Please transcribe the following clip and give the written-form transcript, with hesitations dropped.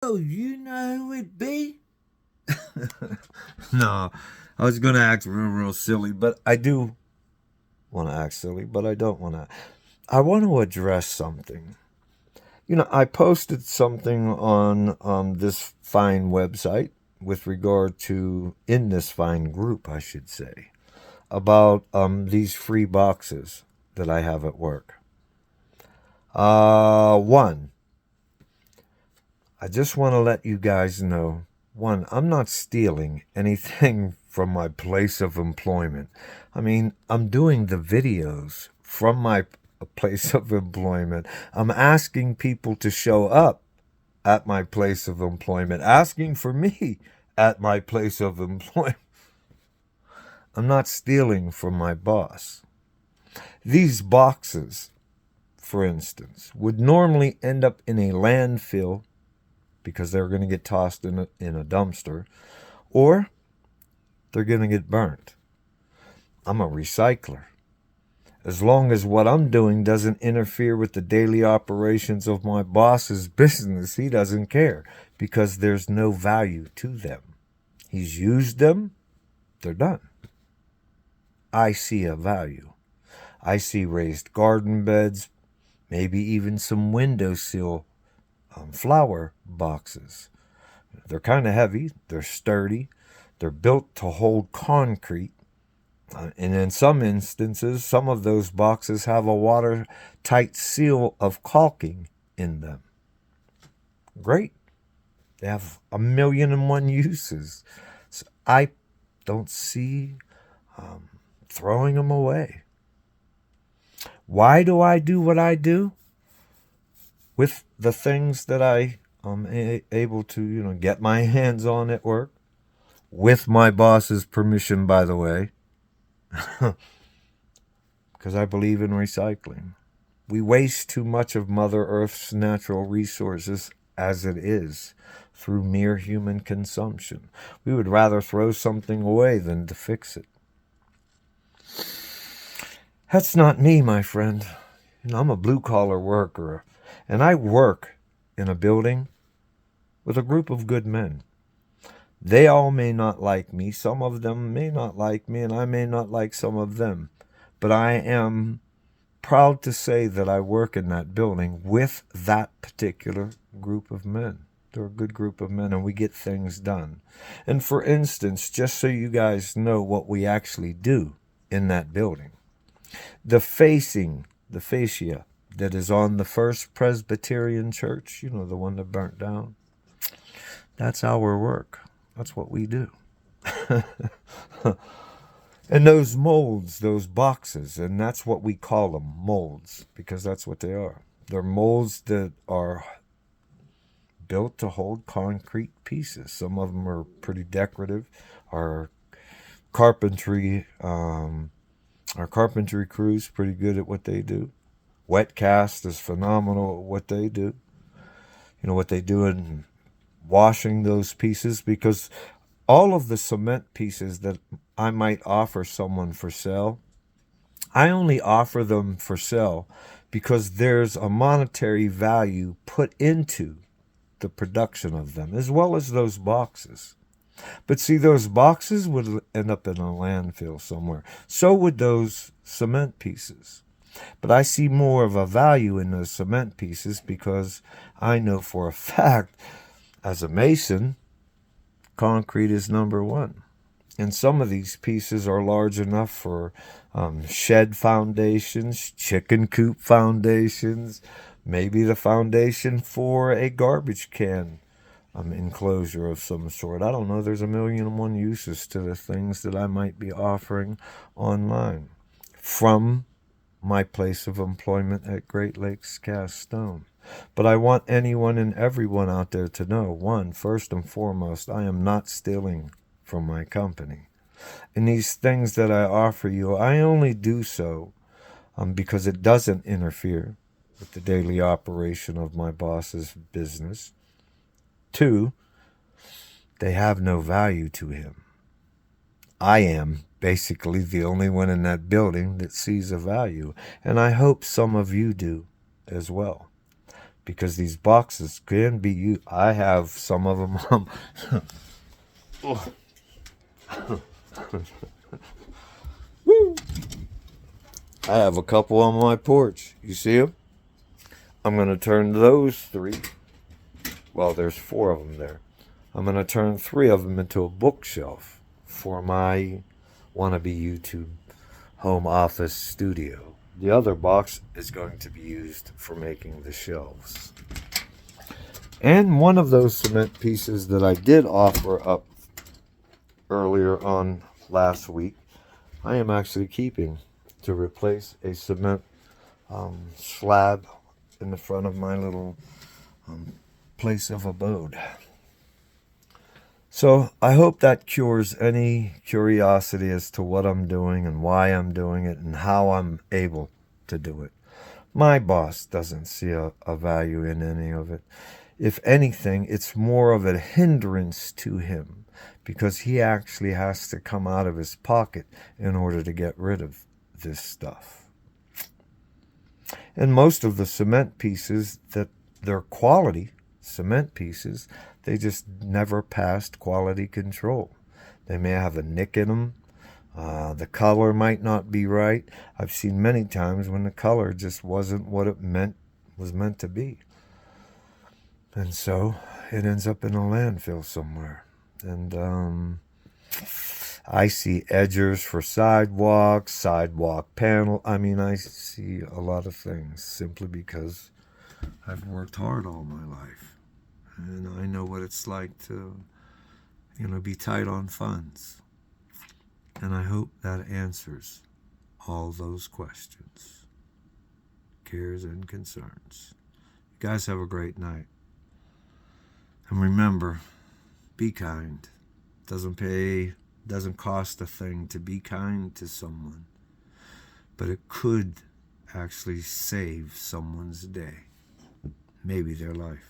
Oh, you know who it'd be? No, I was going to act real silly, but I do want to act silly, but I don't want to. I want to address something. I posted something on this fine website with regard to, in this fine group, I should say, about these free boxes that I have at work. One, I just want to let you guys know, one, I'm not stealing anything from my place of employment. I mean, I'm doing the videos from my place of employment. I'm asking people to show up at my place of employment, asking for me at my place of employment. I'm not stealing from my boss. These boxes, for instance, would normally end up in a landfill because they're going to get tossed in a dumpster, or they're going to get burnt. I'm a recycler. As long as what I'm doing doesn't interfere with the daily operations of my boss's business, he doesn't care because there's no value to them. He's used them, they're done. I see a value. I see raised garden beds, maybe even some windowsill flower boxes. They're kind of heavy, they're sturdy, they're built to hold concrete. And in some instances, some of those boxes have a watertight seal of caulking in them. Great. They have 1,000,001 uses. So I don't see throwing them away. Why do I do what I do? With the things that I am able to, get my hands on at work, with my boss's permission, by the way, because I believe in recycling. We waste too much of Mother Earth's natural resources as it is through mere human consumption. We would rather throw something away than to fix it. That's not me, my friend. I'm a blue-collar worker, and I work in a building with a group of good men. They all may not like me. Some of them may not like me, and I may not like some of them. But I am proud to say that I work in that building with that particular group of men. They're a good group of men, and we get things done. And for instance, just so you guys know what we actually do in that building, the fascia that is on the First Presbyterian Church, the one that burnt down, that's our work. That's what we do. And those molds, those boxes, and that's what we call them, molds, because that's what they are. They're molds that are built to hold concrete pieces. Some of them are pretty decorative. Our carpentry crew's pretty good at what they do. Wet cast is phenomenal at what they do. What they do in washing those pieces, because all of the cement pieces that I might offer someone for sale, I only offer them for sale because there's a monetary value put into the production of them, as well as those boxes. But see, those boxes would end up in a landfill somewhere. So would those cement pieces. But I see more of a value in those cement pieces because I know for a fact, as a mason, concrete is number one. And some of these pieces are large enough for shed foundations, chicken coop foundations, maybe the foundation for a garbage can enclosure of some sort. I don't know. There's 1,000,001 uses to the things that I might be offering online from my place of employment at Great Lakes Cast Stone. But I want anyone and everyone out there to know, one, first and foremost, I am not stealing from my company. And these things that I offer you, I only do so because it doesn't interfere with the daily operation of my boss's business. Two, they have no value to him. I am basically the only one in that building that sees a value, and I hope some of you do as well. because these boxes can be used. I have some of them. Woo! I have a couple on my porch. You see them? I'm going to turn those 3. Well, there's 4 of them there. I'm going to turn 3 of them into a bookshelf for my wannabe YouTube home office studio. The other box is going to be used for making the shelves. And one of those cement pieces that I did offer up earlier on last week, I am actually keeping to replace a cement slab in the front of my little place of abode. So I hope that cures any curiosity as to what I'm doing and why I'm doing it and how I'm able to do it. My boss doesn't see a value in any of it. If anything, it's more of a hindrance to him because he actually has to come out of his pocket in order to get rid of this stuff. And most of the cement pieces, that they're quality cement pieces, they just never passed quality control. They may have a nick in them. The color might not be right. I've seen many times when the color just wasn't what it was meant to be. And so it ends up in a landfill somewhere. And I see edgers for sidewalks, sidewalk panel. I mean, I see a lot of things simply because I've worked hard all my life. And I know what it's like to, be tight on funds. And I hope that answers all those questions, cares, and concerns. You guys have a great night. And remember, be kind. Doesn't cost a thing to be kind to someone. But it could actually save someone's day, maybe their life.